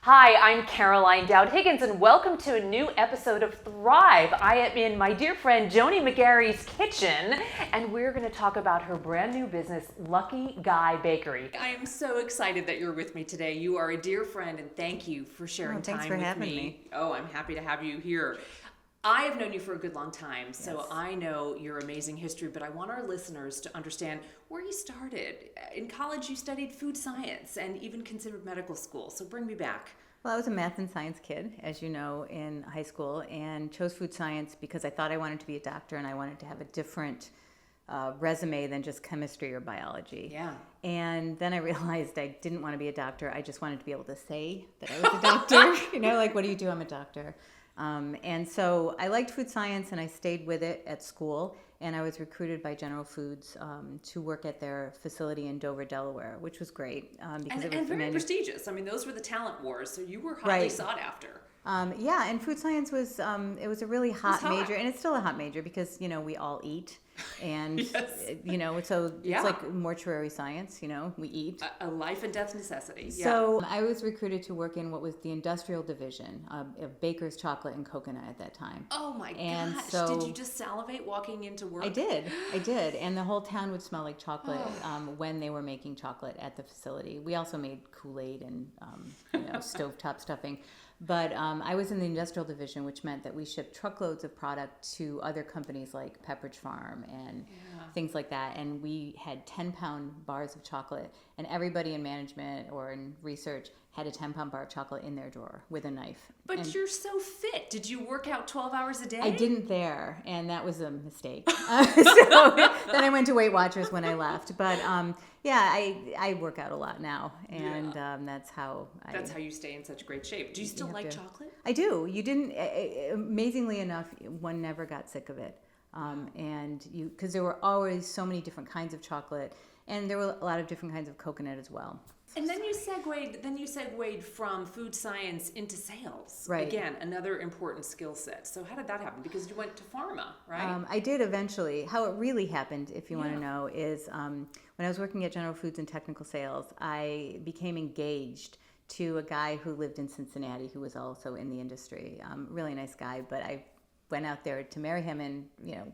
Hi, I'm Caroline Dowd-Higgins, and welcome to a new episode of Thrive. I am in my dear friend Joni McGary's kitchen, and we're going to talk about her brand new business, LuckyGuy Bakery. I am so excited that you're with me today. You are a dear friend, and thank you for sharing time with me. Thanks for having me. Oh, I'm happy to have you here. I have known you for a good long time, so Yes. I know your amazing history, but I want our listeners to understand where you started. In college, you studied food science and even considered medical school, so bring me back. Well, I was a math and science kid, as you know, in high school, and chose food science because I thought I wanted to be a doctor and I wanted to have a different resume than just chemistry or biology. Yeah. And then I realized I didn't want to be a doctor. I just wanted to be able to say that I was a doctor. Like, what do you do? I'm a doctor. And so I liked food science and I stayed with it at school. And I was recruited by General Foods to work at their facility in Dover, Delaware, which was great. Because it was And very prestigious. I mean, those were the talent wars, so you were highly Right. sought after. Yeah, and food science was it was a really hot hot. major, and it's still a hot major because we all eat, and Yes. so Yeah. it's like mortuary science. We eat. A life and death necessity. So I was recruited to work in what was the industrial division of Baker's chocolate and coconut at that time. Oh my And gosh! so- Did you just salivate walking into work? I did, and the whole town would smell like chocolate when they were making chocolate at the facility. We also made Kool-Aid and stovetop stuffing. But I was in the industrial division, which meant that we shipped truckloads of product to other companies like Pepperidge Farm and things like that. And we had 10-pound bars of chocolate, and everybody in management or in research had a 10-pound bar of chocolate in their drawer with a knife. But And you're so fit. Did you work out 12 hours a day? I didn't there, and that was a mistake. So then I went to Weight Watchers when I left. But I work out a lot now, and that's how you stay in such great shape. Do you still like chocolate? I do. You didn't. Amazingly enough, one never got sick of it, because there were always so many different kinds of chocolate, and there were a lot of different kinds of coconut as well. And then you segued from food science into sales. Right. Again, another important skill set. So how did that happen? Because you went to pharma, right? I did eventually. How it really happened, if you want to know, is when I was working at General Foods in technical sales, I became engaged to a guy who lived in Cincinnati who was also in the industry. Really nice guy, but I went out there to marry him, and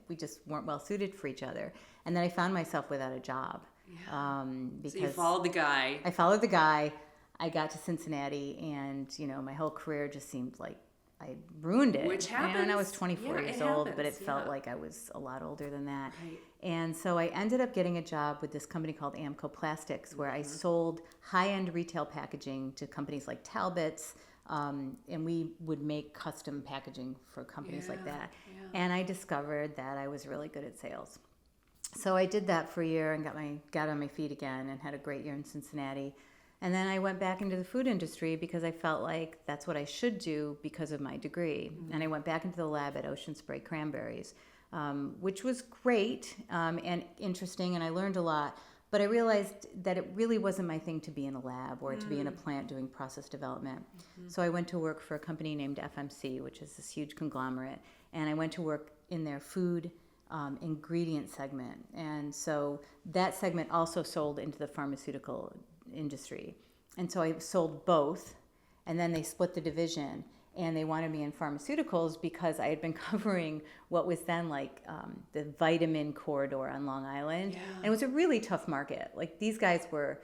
we just weren't well suited for each other. And then I found myself without a job. Because so you followed the guy. I followed the guy. I got to Cincinnati, and my whole career just seemed like I ruined it. Which happens. And I was 24 years old, but it happens, felt like I was a lot older than that. Right. And so I ended up getting a job with this company called Amco Plastics, where I sold high-end retail packaging to companies like Talbot's, and we would make custom packaging for companies like that. Yeah. And I discovered that I was really good at sales. So I did that for a year and got on my feet again and had a great year in Cincinnati. And then I went back into the food industry because I felt like that's what I should do because of my degree. And I went back into the lab at Ocean Spray Cranberries, which was great and interesting, and I learned a lot. But I realized that it really wasn't my thing to be in a lab or to be in a plant doing process development. So I went to work for a company named FMC, which is this huge conglomerate. And I went to work in their food ingredient segment. And so that segment also sold into the pharmaceutical industry. And so I sold both, and then they split the division, and they wanted me in pharmaceuticals because I had been covering what was then like the vitamin corridor on Long Island. And it was a really tough market. Like, these guys were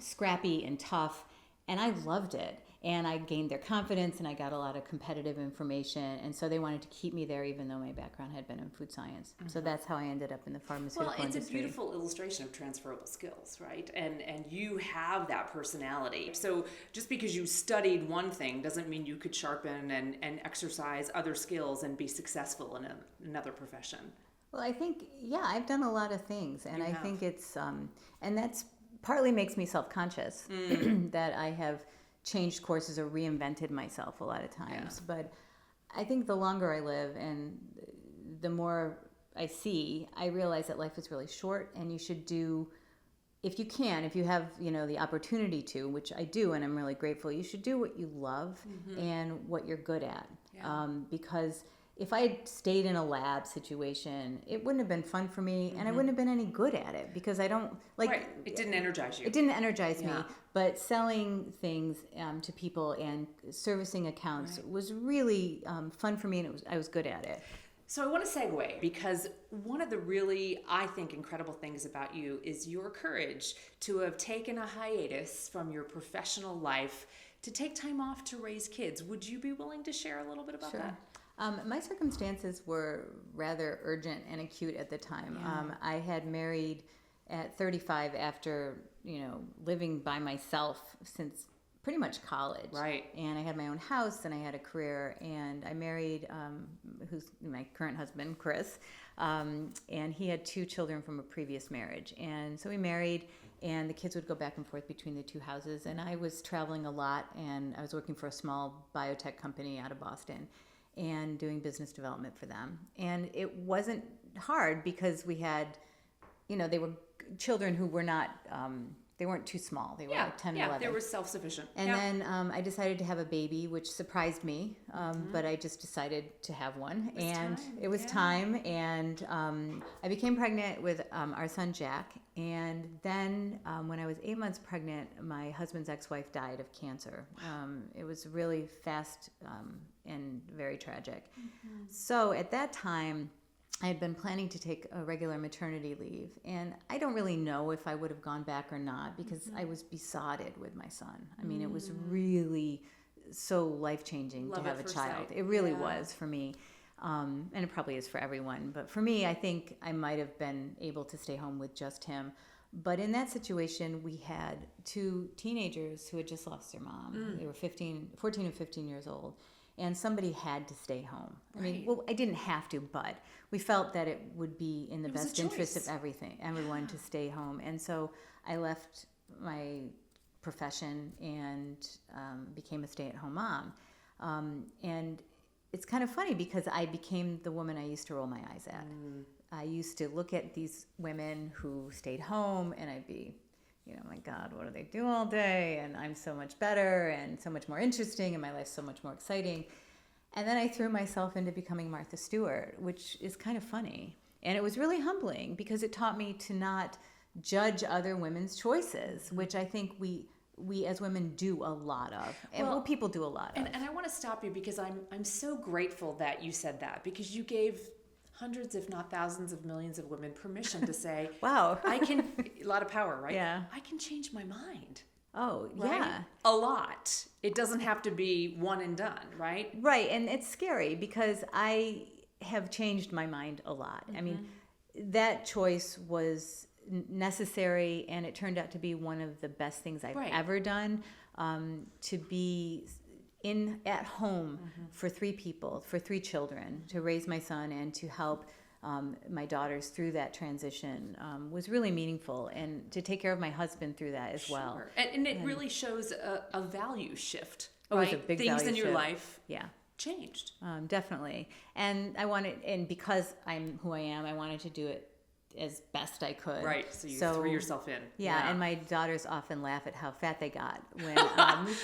scrappy and tough, and I loved it. And I gained their confidence, and I got a lot of competitive information. And so they wanted to keep me there, even though my background had been in food science. So that's how I ended up in the pharmaceutical industry. Well, it's a beautiful illustration of transferable skills, right? And you have that personality. So just because you studied one thing doesn't mean you could sharpen and exercise other skills and be successful in another profession. Well, I think, I've done a lot of things. And I think it's, and that's partly makes me self-conscious that I have changed courses or reinvented myself a lot of times. But I think the longer I live and the more I see, I realize that life is really short, and you should do, if you have the opportunity to, which I do, and I'm really grateful, you should do what you love and what you're good at, because if I had stayed in a lab situation, it wouldn't have been fun for me, and I wouldn't have been any good at it because I don't like. Right. It didn't energize you. It didn't energize me, Yeah. but selling things to people and servicing accounts was really fun for me, and I was good at it. So I want to segue because one of the really, I think, incredible things about you is your courage to have taken a hiatus from your professional life to take time off to raise kids. Would you be willing to share a little bit about that? My circumstances were rather urgent and acute at the time. Yeah. I had married at 35 after, living by myself since pretty much college. Right. And I had my own house and I had a career, and I married who's my current husband, Chris, and he had 2 children from a previous marriage. And so we married, and the kids would go back and forth between the 2 houses, and I was traveling a lot, and I was working for a small biotech company out of Boston and doing business development for them. And it wasn't hard because we had, they were children who were not, they weren't too small. They were like 10 and 11. They were self-sufficient. And then I decided to have a baby, which surprised me, but I just decided to have one. It was time. And I became pregnant with our son, Jack. And then when I was 8 months pregnant, my husband's ex-wife died of cancer. It was really fast and very tragic. So at that time, I had been planning to take a regular maternity leave, and I don't really know if I would have gone back or not because I was besotted with my son. I mean, it was really so life-changing to have a child. It really was for me, and it probably is for everyone. But for me, I think I might have been able to stay home with just him. But in that situation, we had 2 teenagers who had just lost their mom. They were 14 and 15 years old. And somebody had to stay home. I mean, well, I didn't have to, but we felt that it would be in the best interest of everyone to stay home. And so I left my profession and became a stay-at-home mom. And it's kind of funny because I became the woman I used to roll my eyes at. I used to look at these women who stayed home, and I'd be, my God, what do they do all day? And I'm so much better and so much more interesting, and my life's so much more exciting. And then I threw myself into becoming Martha Stewart, which is kind of funny. And it was really humbling because it taught me to not judge other women's choices, which I think we as women do a lot of. And people do a lot of. And I want to stop you because I'm so grateful that you said that, because you gave hundreds, if not thousands of millions of women permission to say, wow, I can, a lot of power, right? Yeah. I can change my mind. Oh, right? yeah. A lot. It doesn't have to be one and done, right? Right. And it's scary because I have changed my mind a lot. I mean, that choice was necessary, and it turned out to be one of the best things I've ever done, to be at home for 3 people, for 3 children, to raise my son and to help my daughters through that transition was really meaningful, and to take care of my husband through that as well. And it really shows a value shift, right? Right? It was a big Things value in your shift. life changed. Definitely. And I wanted, and because I'm who I am, I wanted to do it as best I could. Right. So you threw yourself in. Yeah. And my daughters often laugh at how fat they got when,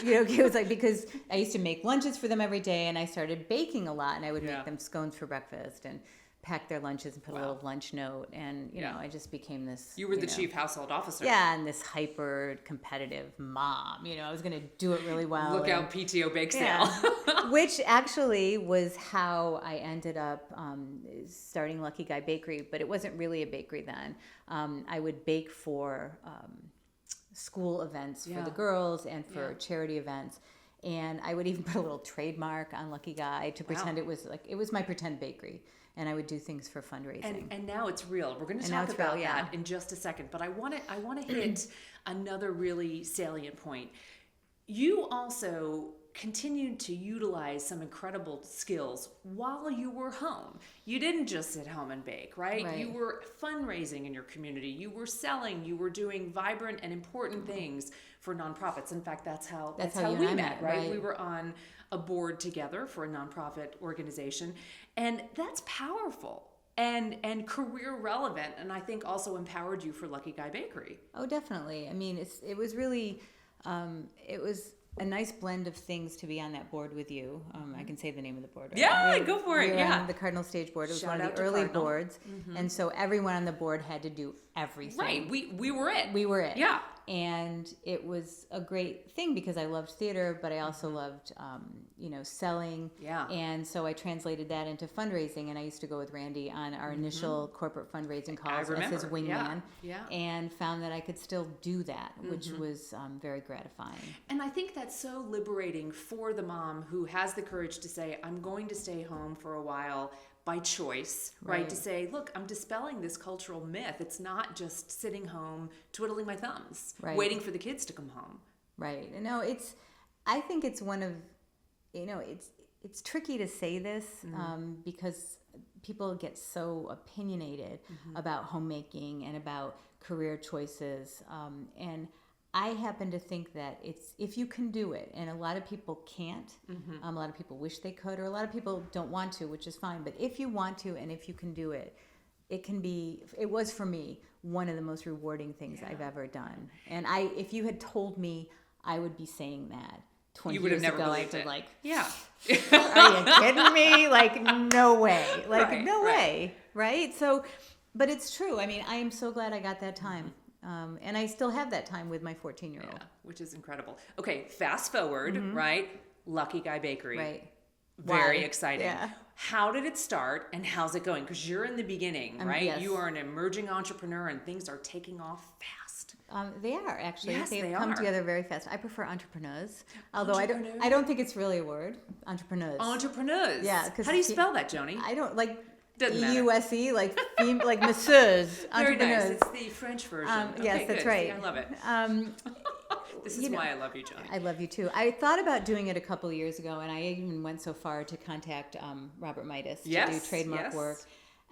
it was like, because I used to make lunches for them every day, and I started baking a lot, and I would make them scones for breakfast and pack their lunches and put a little lunch note, and I just became this. You were the chief household officer. Yeah, and this hyper competitive mom. I was going to do it really well. Look out, PTO bake sale. Which actually was how I ended up starting LuckyGuy Bakery, but it wasn't really a bakery then. I would bake for school events for the girls and for charity events. And I would even put a little trademark on LuckyGuy to pretend it was my pretend bakery. And I would do things for fundraising. And now it's real. We're going to talk about that in just a second. But I want to hit another really salient point. You also continued to utilize some incredible skills while you were home. You didn't just sit home and bake, right? You were fundraising in your community. You were selling. You were doing vibrant and important things for nonprofits. In fact, that's how we met, right? We were on a board together for a nonprofit organization, and that's powerful and career relevant, and I think also empowered you for LuckyGuy Bakery. Oh, definitely. I mean, it was really, it was a nice blend of things to be on that board with you. I can say the name of the board, right? Yeah, go for it. We were Yeah. on the Cardinal Stage board. It was Shout one out of the to early Cardinal. boards. And so everyone on the board had to do everything. Right. We were it. We were it. Yeah. And it was a great thing because I loved theater, but I also loved, selling. Yeah. And so I translated that into fundraising, and I used to go with Randy on our initial corporate fundraising calls as his wingman, Yeah. and found that I could still do that, which was very gratifying. And I think that's so liberating for the mom who has the courage to say, I'm going to stay home for a while by choice, right? To say, look, I'm dispelling this cultural myth. It's not just sitting home, twiddling my thumbs, waiting for the kids to come home. Right. No, I think it's one of, it's tricky to say this because people get so opinionated about homemaking and about career choices. And I happen to think that it's if you can do it, and a lot of people can't. A lot of people wish they could, or a lot of people don't want to, which is fine. But if you want to, and if you can do it, it was for me one of the most rewarding things I've ever done. And if you had told me I would be saying that 20 You would have years never ago, believed I'd it. like, Yeah. are you kidding me? Like, no way. Like, Right, no right. way. Right? So, but it's true. I mean, I am so glad I got that time. And I still have that time with my 14-year-old. Yeah, which is incredible. Okay, fast forward, right? LuckyGuy Bakery. Right. Very Why? exciting. Yeah. How did it start and how's it going? Because you're in the beginning, right? yes. You are an emerging entrepreneur and things are taking off fast. They are actually. Yes, They've they come are. together very fast. I prefer entrepreneurs, although Entrepreneurs? I don't think it's really a word. Entrepreneurs. Entrepreneurs. Yeah, 'cause How do you she- spell that, Joni? I don't like Doesn't matter. EUSE, like like masseurs. Very nice. Entrepreneurs. It's the French version. Yes, Okay, that's good. right. See, I love it. This is you know, why I love you, Joni. I love you too. I thought about doing it a couple of years ago, and I even went so far to contact Robert Midas to do Yes, trademark yes. work.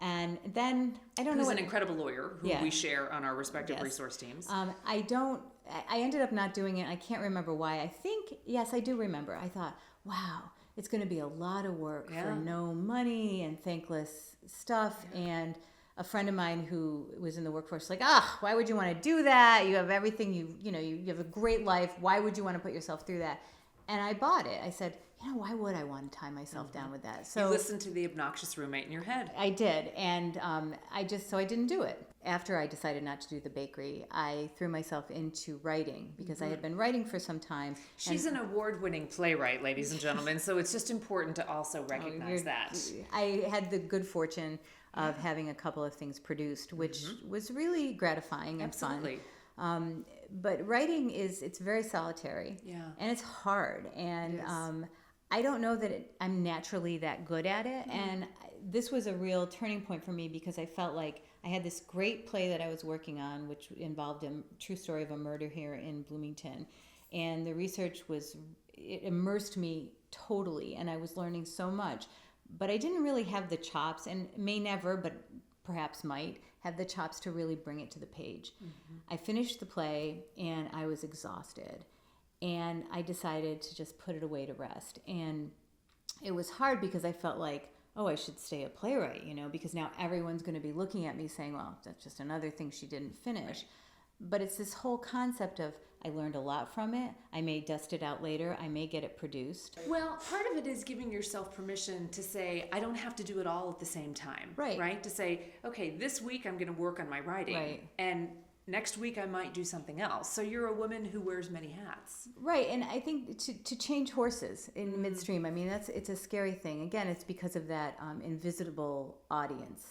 And then I don't know Who's what. an incredible lawyer who Yeah. we share on our respective Yes. resource teams. I ended up not doing it. I can't remember why. I think, yes, I do remember. I thought, wow, it's going to be a lot of work for Yeah. no money and thankless stuff. And a friend of mine who was in the workforce was like, why would you want to do that? You have everything, you have a great life. Why would you want to put yourself through that? And I bought it. I said, why would I want to tie myself down with that? You listened to the obnoxious roommate in your head. I did, and I didn't do it. After I decided not to do the bakery, I threw myself into writing because I had been writing for some time. She's an award-winning playwright, ladies and gentlemen, so it's just important to also recognize that. I had the good fortune of having a couple of things produced, which was really gratifying and Absolutely. fun. But writing it's very solitary, and it's hard, and I don't know that I'm naturally that good at it. And this was a real turning point for me because I felt like I had this great play that I was working on, which involved a true story of a murder here in Bloomington. And the research it immersed me totally, and I was learning so much. But I didn't really have the chops, and may never, but perhaps might, have the chops to really bring it to the page. I finished the play, and I was exhausted. And I decided to just put it away to rest. And it was hard because I felt like, I should stay a playwright, because now everyone's going to be looking at me saying, well, that's just another thing she didn't finish. Right. But it's this whole concept of I learned a lot from it. I may dust it out later. I may get it produced. Well, part of it is giving yourself permission to say, I don't have to do it all at the same time. Right? To say, okay, this week I'm going to work on my writing. Right. And next week I might do something else. So you're a woman who wears many hats. Right, and I think to change horses in midstream, I mean, it's a scary thing. Again, it's because of that invisible audience.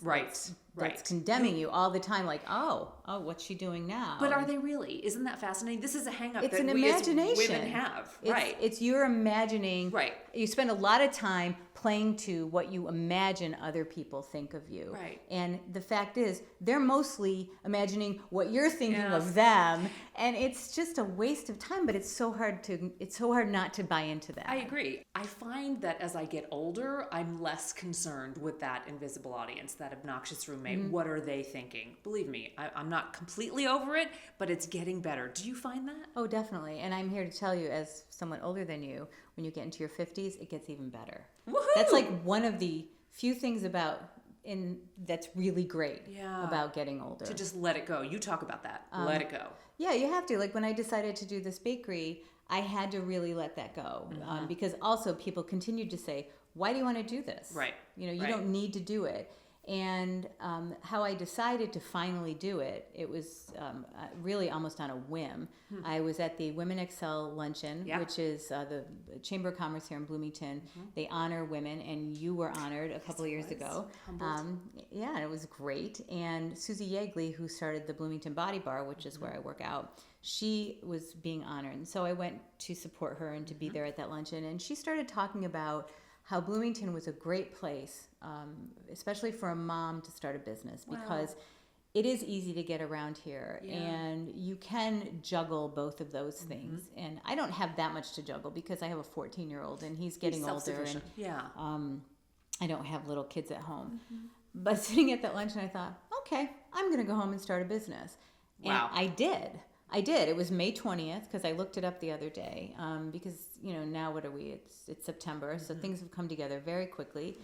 That's condemning you all the time, like, oh, what's she doing now? But are they really? Isn't that fascinating? This is a hang-up It's that an we imagination. as women have. It's you're imagining. Right. You spend a lot of time playing to what you imagine other people think of you. Right. And the fact is, they're mostly imagining what you're thinking Yes. of them, and it's just a waste of time. But it's so hard not to buy into that. I agree. I find that as I get older, I'm less concerned with that invisible audience, that obnoxious roommate. What are they thinking? Believe me, I'm not completely over it, but it's getting better. Do you find that? Oh, definitely. And I'm here to tell you, as someone older than you, when you get into your 50s, it gets even better. Woohoo! That's like one of the few things that's really great about getting older. To just let it go. You talk about that. Let it go. Yeah, you have to. Like when I decided to do this bakery, I had to really let that go because also people continued to say, why do you want to do this? Right. You don't need to do it. And how I decided to finally do it, it was really almost on a whim. I was at the Women Excel Luncheon, which is the Chamber of Commerce here in Bloomington. They honor women, and you were honored a couple of years ago. Yeah, it was great. And Susie Yeagley, who started the Bloomington Body Bar, which is where I work out, she was being honored. And so I went to support her and to be there at that luncheon. And she started talking about how Bloomington was a great place, especially for a mom to start a business, because it is easy to get around here, and you can juggle both of those things. And I don't have that much to juggle because I have a 14-year-old and he's getting older, and I don't have little kids at home. But sitting at that luncheon, I thought, okay, I'm going to go home and start a business. Wow. And I did. It was May 20th because I looked it up the other day because, now what are we? It's September, so things have come together very quickly.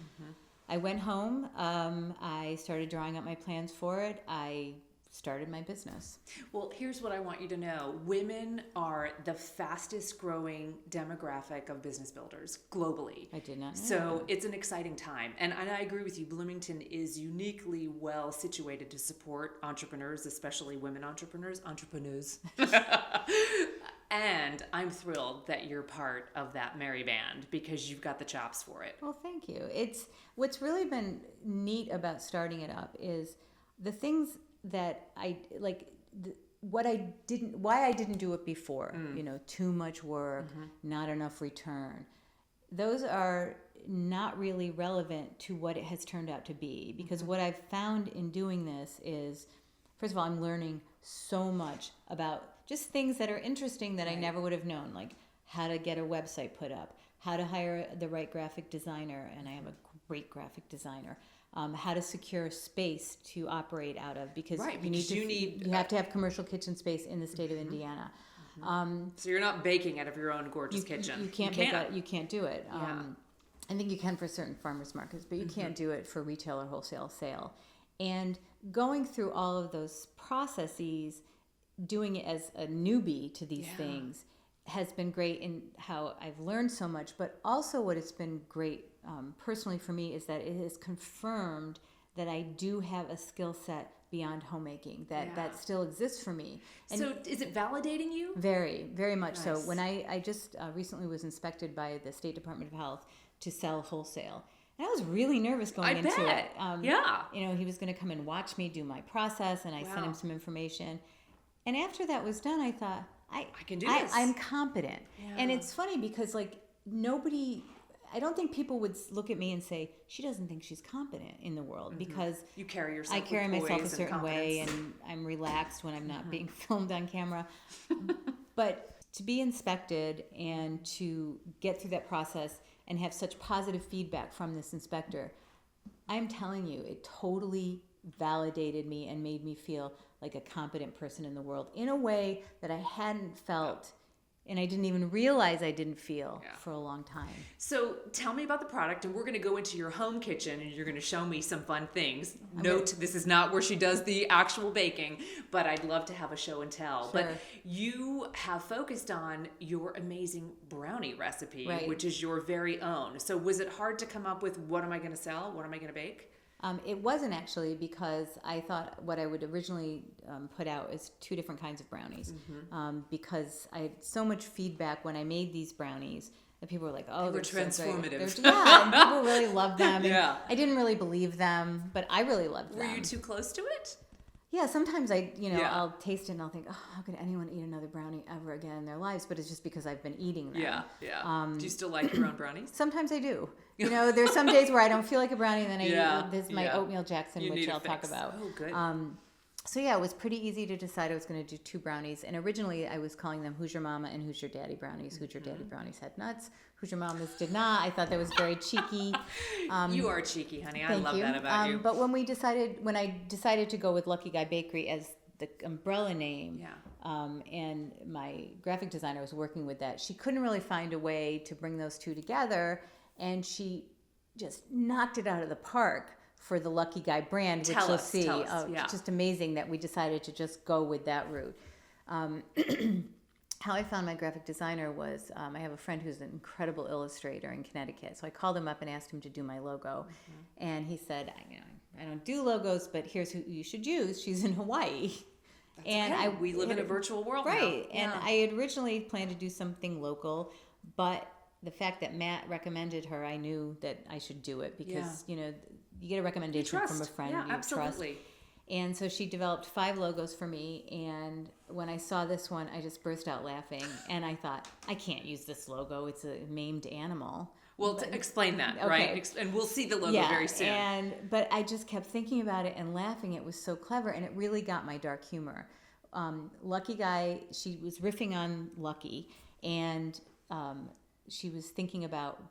I went home. I started drawing up my plans for it. I started my business. Well, here's what I want you to know. Women are the fastest growing demographic of business builders globally. I did not know So that. it's an exciting time. And I agree with you. Bloomington is uniquely well situated to support entrepreneurs, especially women entrepreneurs. And I'm thrilled that you're part of that merry band because you've got the chops for it. Well, thank you. It's what's really been neat about starting it up is the things that I like, why I didn't do it before, too much work, not enough return. Those are not really relevant to what it has turned out to be, because what I've found in doing this is, first of all, I'm learning so much about just things that are interesting that I never would have known, like how to get a website put up, how to hire the right graphic designer, and I have a great graphic designer. How to secure space to operate out of, because you have to have commercial kitchen space in the state of Indiana. So you're not baking out of your own gorgeous kitchen. You can't do it. I think you can for certain farmers markets, but you can't do it for retail or wholesale sale. And going through all of those processes, doing it as a newbie to these things has been great in how I've learned so much, but also what has been great personally for me is that it has confirmed that I do have a skill set beyond homemaking, that still exists for me. And so is it validating you? Very, very much Nice. so. When I just recently was inspected by the State Department of Health to sell wholesale. And I was really nervous going into bet. it. He was going to come and watch me do my process, and I sent him some information. And after that was done, I thought, I can do this. I'm competent. And it's funny because I don't think people would look at me and say, she doesn't think she's competent in the world, because you carry yourself I carry with myself a poise certain and way, confidence. and I'm relaxed when I'm not being filmed on camera. But to be inspected and to get through that process and have such positive feedback from this inspector, I'm telling you, it totally validated me and made me feel like a competent person in the world in a way that I hadn't felt, and I didn't even realize I didn't feel for a long time. So tell me about the product, and we're going to go into your home kitchen and you're going to show me some fun things. Note, this is not where she does the actual baking, but I'd love to have a show and tell. Sure. But you have focused on your amazing brownie recipe, which is your very own. So was it hard to come up with, what am I going to sell? What am I going to bake? It wasn't actually, because I thought what I would originally put out is 2 different kinds of brownies, because I had so much feedback when I made these brownies that people were like, "Oh, they're transformative." So great. And people really loved them. And I didn't really believe them, but I really loved them. Were you too close to it? Yeah, sometimes I'll taste it and I'll think, oh, how could anyone eat another brownie ever again in their lives? But it's just because I've been eating them. Do you still like your own brownies? Sometimes I do. There's some days where I don't feel like a brownie, and then I eat this my oatmeal Jackson, You which need a I'll talk fix. about. Oh, good. So it was pretty easy to decide I was going to do 2 brownies. And originally I was calling them Who's Your Mama and Who's Your Daddy brownies. Who's Your Daddy brownies had nuts. Who's Your Mama's did not. I thought that was very cheeky. You are cheeky, honey. I Thank love you. that about you. But when I decided to go with LuckyGuy Bakery as the umbrella name, and my graphic designer was working with that, she couldn't really find a way to bring those 2 together, and she just knocked it out of the park for the LuckyGuy brand, which you'll see. It's just amazing that we decided to just go with that route. how I found my graphic designer was I have a friend who's an incredible illustrator in Connecticut. So I called him up and asked him to do my logo. And he said, I don't do logos, but here's who you should use. She's in Hawaii. And okay. We live in a virtual world right. now. And I had originally planned to do something local, but the fact that Matt recommended her, I knew that I should do it because, you get a recommendation from a friend you absolutely. trust. And so she developed 5 logos for me. And when I saw this one, I just burst out laughing. And I thought, I can't use this logo. It's a maimed animal. Well, to explain that, okay. right? And we'll see the logo very soon. But I just kept thinking about it and laughing. It was so clever, and it really got my dark humor. LuckyGuy, she was riffing on Lucky, and she was thinking about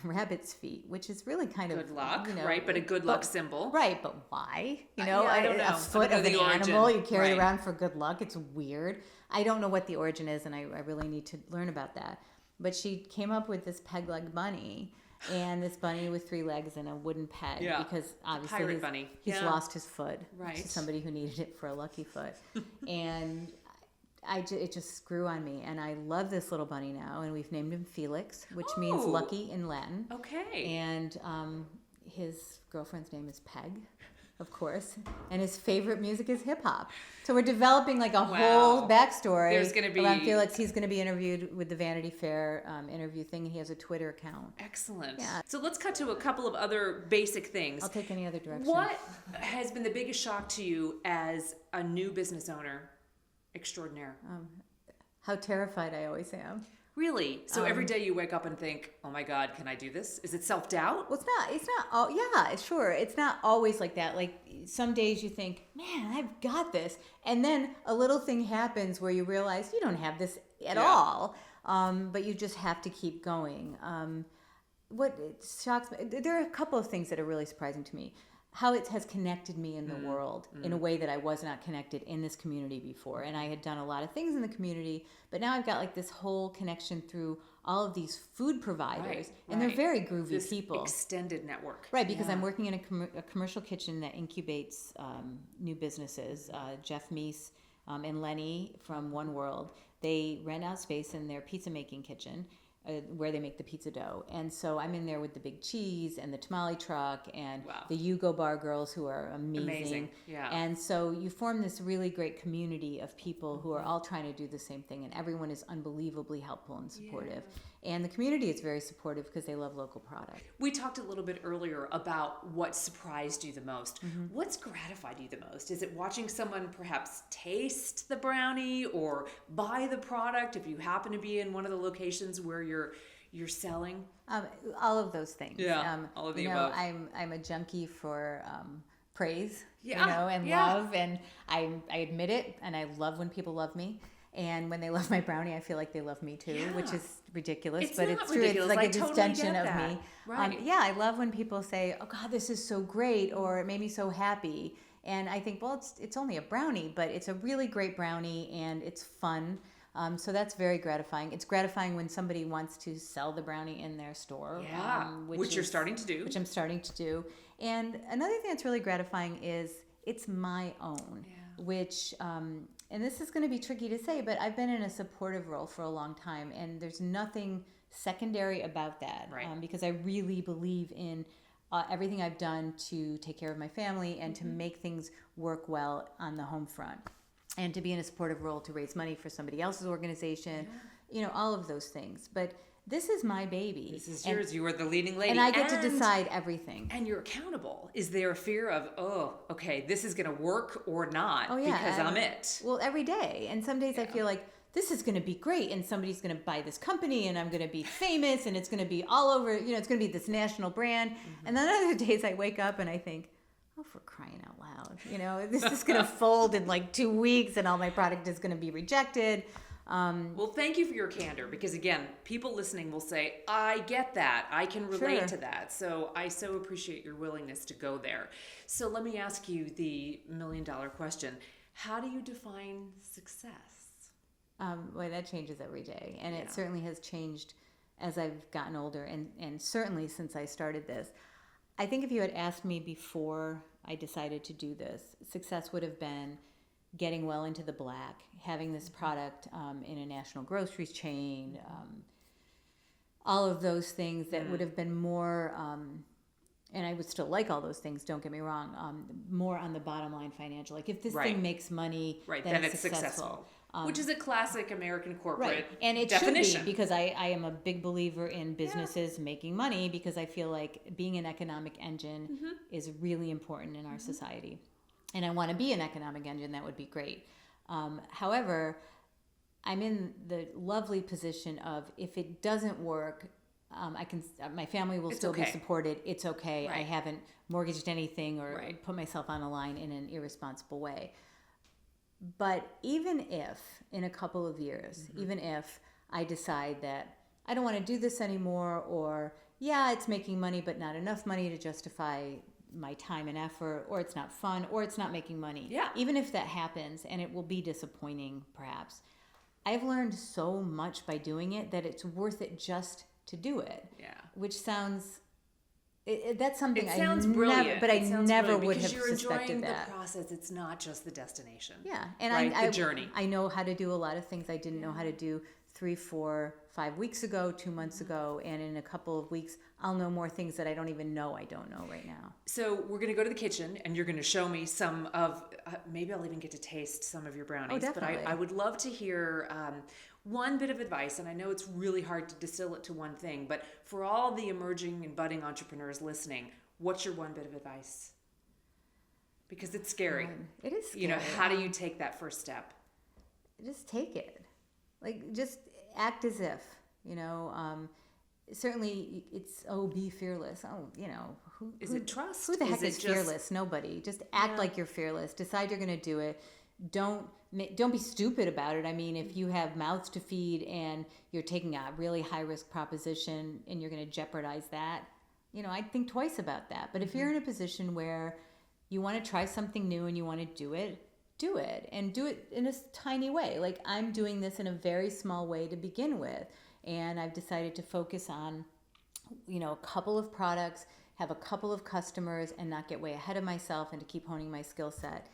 rabbit's feet, which is really kind good of luck, right? But a good luck symbol, right? But why? I don't know. A foot of an animal you carry right. around for good luck. It's weird. I don't know what the origin is, and I really need to learn about that. But she came up with this peg leg bunny, and this bunny with 3 legs and a wooden peg, because obviously he's lost his foot to somebody who needed it for a lucky foot, and it just grew on me, and I love this little bunny now, and we've named him Felix, which means lucky in Latin. Okay. And his girlfriend's name is Peg, of course, and his favorite music is hip hop. So we're developing like a whole backstory around Felix. He's going to be interviewed with the Vanity Fair interview thing, and he has a Twitter account. Excellent. Yeah. So let's cut to a couple of other basic things. I'll take any other direction. What has been the biggest shock to you as a new business owner extraordinaire? How terrified I always am. Really? So every day you wake up and think, oh my God, can I do this? Is it self-doubt? Well, it's not, sure. It's not always like that. Like some days you think, man, I've got this. And then a little thing happens where you realize you don't have this at all. But you just have to keep going. What shocks me, there are a couple of things that are really surprising to me. How it has connected me in the world in a way that I was not connected in this community before. And I had done a lot of things in the community, but now I've got like this whole connection through all of these food providers, and they're very groovy this people. Extended network. Right, because I'm working in a commercial kitchen that incubates new businesses. Jeff Meese and Lenny from One World, they rent out space in their pizza making kitchen, where they make the pizza dough. And so I'm in there with the big cheese and the tamale truck and the Yugo Bar girls who are amazing. Yeah. And so you form this really great community of people who are all trying to do the same thing, and everyone is unbelievably helpful and supportive. And the community is very supportive because they love local product. We talked a little bit earlier about what surprised you the most. What's gratified you the most? Is it watching someone perhaps taste the brownie or buy the product if you happen to be in one of the locations where you're selling? All of those things. Yeah, all of the above. I'm a junkie for praise, and love, and I admit it, and I love when people love me. And when they love my brownie, I feel like they love me too, which is ridiculous, but it's true. Ridiculous. It's like a totally extension of me. Right. I love when people say, "Oh God, this is so great," or "It made me so happy." And I think, well, it's only a brownie, but it's a really great brownie, and it's fun. So that's very gratifying. It's gratifying when somebody wants to sell the brownie in their store. Which you're starting to do. Which I'm starting to do. And another thing that's really gratifying is it's my own, which, and this is going to be tricky to say, but I've been in a supportive role for a long time, and there's nothing secondary about that, because I really believe in everything I've done to take care of my family and to make things work well on the home front, and to be in a supportive role to raise money for somebody else's organization, all of those things. But this is my baby. This is yours. You are the leading lady. And I get to decide everything. And you're accountable. Is there a fear of, this is going to work or not because I'm it? Well, every day. And some days I feel like this is going to be great, and somebody's going to buy this company, and I'm going to be famous, and it's going to be all over, it's going to be this national brand. And then other days I wake up and I think, oh, for crying out loud, this is going to fold in like 2 weeks, and all my product is going to be rejected. Well, thank you for your candor, because again, people listening will say, I get that. I can relate to that. So I so appreciate your willingness to go there. So let me ask you the $1 million question. How do you define success? Well, that changes every day. And it certainly has changed as I've gotten older, and certainly since I started this. I think if you had asked me before I decided to do this, success would have been getting well into the black, having this product in a national groceries chain, all of those things that would have been more, and I would still like all those things, don't get me wrong, more on the bottom line financial. Like if this thing makes money, then it's successful. Which is a classic American corporate And it definition. should be, because I am a big believer in businesses making money, because I feel like being an economic engine is really important in our society. And I want to be an economic engine. That would be great. However, I'm in the lovely position of, if it doesn't work, my family will still be supported. It's okay. I haven't mortgaged anything or put myself on a line in an irresponsible way. But even if in a couple of years, even if I decide that I don't want to do this anymore, or it's making money but not enough money to justify my time and effort, or it's not fun, or it's not making money. Even if that happens, and it will be disappointing perhaps, I've learned so much by doing it that it's worth it just to do it. Which sounds... that's something it sounds brilliant, but I never would have you're suspected enjoying that. the process. It's not just the destination. And the journey. I know how to do a lot of things I didn't know how to do 3, 4, 5 weeks ago, 2 months ago, and in a couple of weeks I'll know more things that I don't even know I don't know right now. So we're going to go to the kitchen, and you're going to show me some of, maybe I'll even get to taste some of your brownies. Definitely. But I would love to hear one bit of advice, and I know it's really hard to distill it to one thing, but for all the emerging and budding entrepreneurs listening, what's your one bit of advice? Because it's scary. It is scary. How do you take that first step? Just take it. Like, just act as if, certainly it's, be fearless. Who is it trust? Who the heck is fearless? Nobody. Just act like you're fearless. Decide you're going to do it. Don't be stupid about it. I mean, if you have mouths to feed and you're taking a really high risk proposition and you're going to jeopardize that, I'd think twice about that. But if you're in a position where you want to try something new and you want to do it, and do it in a tiny way. Like, I'm doing this in a very small way to begin with, and I've decided to focus on, a couple of products, have a couple of customers, and not get way ahead of myself, and to keep honing my skill set.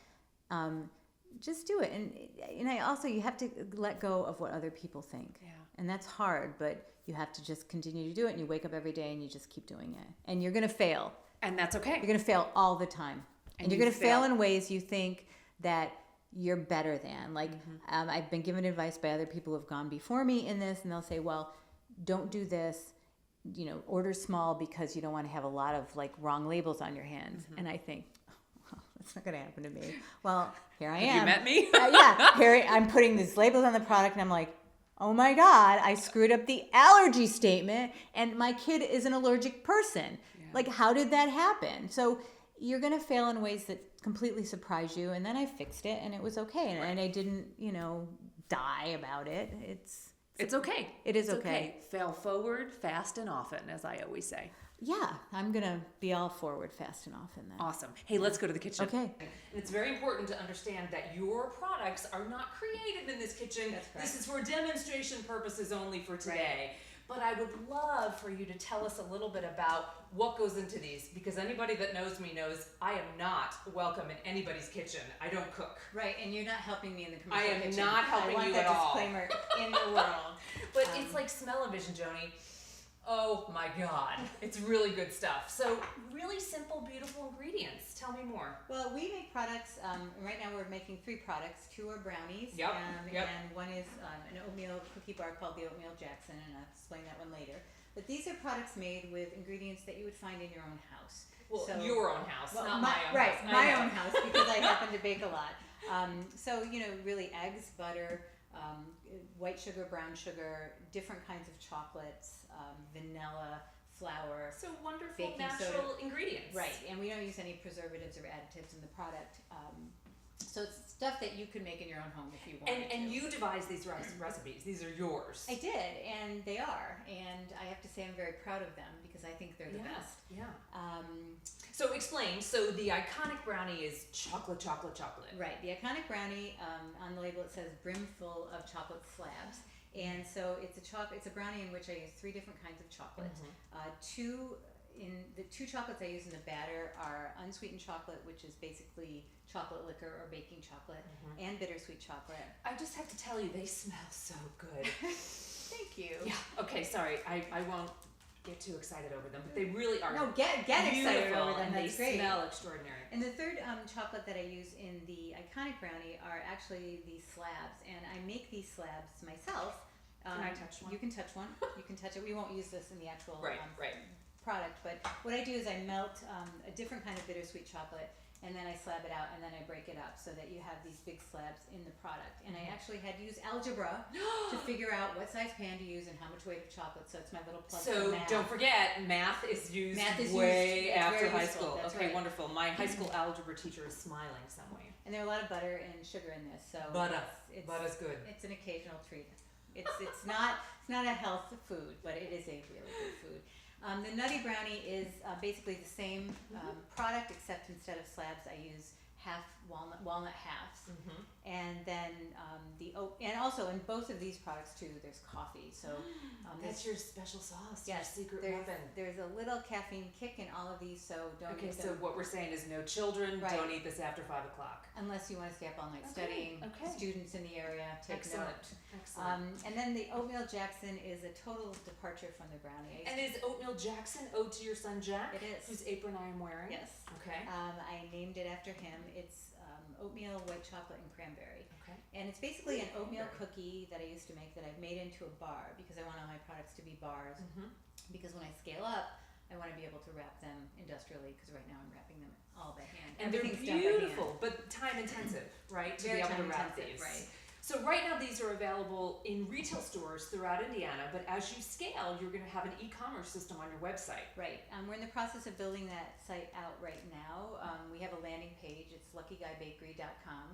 Just do it. And I also, you have to let go of what other people think. And that's hard, but you have to just continue to do it, and you wake up every day and you just keep doing it. And you're going to fail. And that's okay. You're going to fail all the time. And you're going to fail in ways you think that you're better than. Like, I've been given advice by other people who have gone before me in this, and they'll say, well, don't do this, order small because you don't want to have a lot of wrong labels on your hands. And I think, that's not going to happen to me. Well, here I am. Have you met me? Here I'm putting these labels on the product, and I'm like, oh my God, I screwed up the allergy statement, and my kid is an allergic person. Like, how did that happen? So you're going to fail in ways that completely surprise you, and then I fixed it, and it was okay. And I didn't, die about it. It's okay. It is okay. Fail forward, fast, and often, as I always say. Yeah, I'm going to be all forward, fast, and often then. Awesome. Hey, let's go to the kitchen. Okay. And it's very important to understand that your products are not created in this kitchen. That's correct. This is for demonstration purposes only for today. But I would love for you to tell us a little bit about what goes into these, because anybody that knows me knows I am not welcome in anybody's kitchen. I don't cook. Right, and you're not helping me in the commercial kitchen. kitchen. Not helping you at all. I want that disclaimer in the world. But it's like smell-o-vision, Joni. Oh my God, it's really good stuff. So really simple, beautiful ingredients. Tell me more. Well, we make products, right now we're making 3 products. 2 are brownies, and one is an oatmeal cookie bar called the Oatmeal Jackson, and I'll explain that one later. But these are products made with ingredients that you would find in your own house. Well, your own house, not my own house. Right, my own house, because I happen to bake a lot. So, really eggs, butter, white sugar, brown sugar, different kinds of chocolates, vanilla, flour. So wonderful baking natural soda. Ingredients. Right, and we don't use any preservatives or additives in the product. So it's stuff that you can make in your own home if you want to. And you devised these recipes. These are yours. I did, and they are. And I have to say I'm very proud of them because I think they're the best. Yeah. So explain. So the iconic brownie is chocolate, chocolate, chocolate. Right. The iconic brownie, on the label it says brimful of chocolate slabs. And so it's a brownie in which I use 3 different kinds of chocolate. 2 in the 2 chocolates I use in the batter are unsweetened chocolate, which is basically chocolate liquor or baking chocolate, and bittersweet chocolate. I just have to tell you, they smell so good. Thank you. Yeah. Okay. Sorry. I won't get too excited over them, but they really are. No, get excited beautiful, over them. and That's they great. smell extraordinary. And the third chocolate that I use in the iconic brownie are actually these slabs, and I make these slabs myself. Can I touch one? You can touch one. You can touch it. We won't use this in the actual Right. product, but what I do is I melt a different kind of bittersweet chocolate, and then I slab it out, and then I break it up so that you have these big slabs in the product. And I actually had to use algebra to figure out what size pan to use and how much weight of chocolate. So it's my little plug for So math. don't forget, math is used Math is way used. It's after very high useful. school. That's Okay, right. wonderful. My high school algebra teacher is smiling somewhere. And there are a lot of butter and sugar in this, so Butter. it's Butter's good. It's an occasional treat. It's not a health food, but it is a really good food. The Nutty Brownie is basically the same product, except instead of slabs, I use half walnut halves, and then the oat. And also in both of these products too, there's coffee. So That's your special sauce. yes, Your secret there's, weapon. there's a little caffeine kick in all of these, so don't Okay, eat so them what we're saying is no children. Right. Don't eat this after 5 o'clock. unless you want to stay up all night studying. okay. Students in the area, take Excellent. note. Excellent. And then the Oatmeal Jackson is a total departure from the brownie. And is Oatmeal Jackson ode to your son Jack? It is. Whose apron I am wearing? Yes. Okay. I named it after him. It's oatmeal, white chocolate, and cranberry. Okay. And it's basically an oatmeal cookie that I used to make that I've made into a bar because I want all my products to be bars. Because when I scale up, I want to be able to wrap them industrially because right now I'm wrapping them all by hand. And they're Everything's done by hand. beautiful, but time intensive, right? To Very be able to time wrap intensive, these. right. So right now these are available in retail stores throughout Indiana, but as you scale, you're going to have an e-commerce system on your website. Right. We're in the process of building that site out right now. We have a landing page. It's LuckyGuyBakery.com.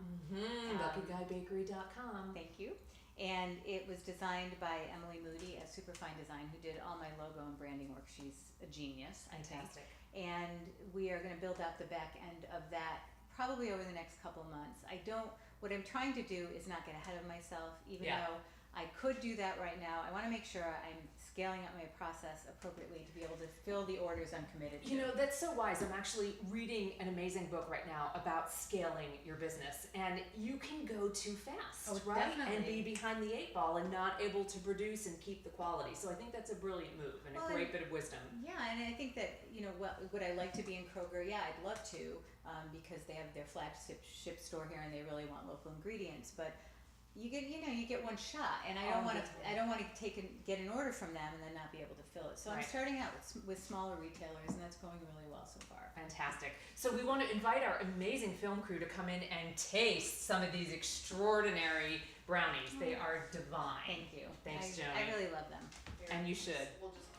LuckyGuyBakery.com. Thank you. And it was designed by Emily Moody at Superfine Design, who did all my logo and branding work. She's a genius. I think. Fantastic. And we are going to build out the back end of that probably over the next couple of months. What I'm trying to do is not get ahead of myself, even Yeah. though I could do that right now. I want to make sure I'm scaling up my process appropriately to be able to fill the orders I'm committed to. You know, that's so wise. I'm actually reading an amazing book right now about scaling your business, and you can go too fast, Oh, right? definitely. And be behind the 8 ball and not able to produce and keep the quality. So I think that's a brilliant move and Well, a great bit of wisdom. Yeah, and I think that, would I like to be in Kroger? Yeah, I'd love to, because they have their flagship store here and they really want local ingredients. But you get one shot, and I don't want to get an order from them and then not be able to fill it. So I'm Right. starting out with smaller retailers, and that's going really well so far. Fantastic. So we want to invite our amazing film crew to come in and taste some of these extraordinary brownies. They are divine. Thank you. Thanks, I Joni. really love them. And you should. We'll just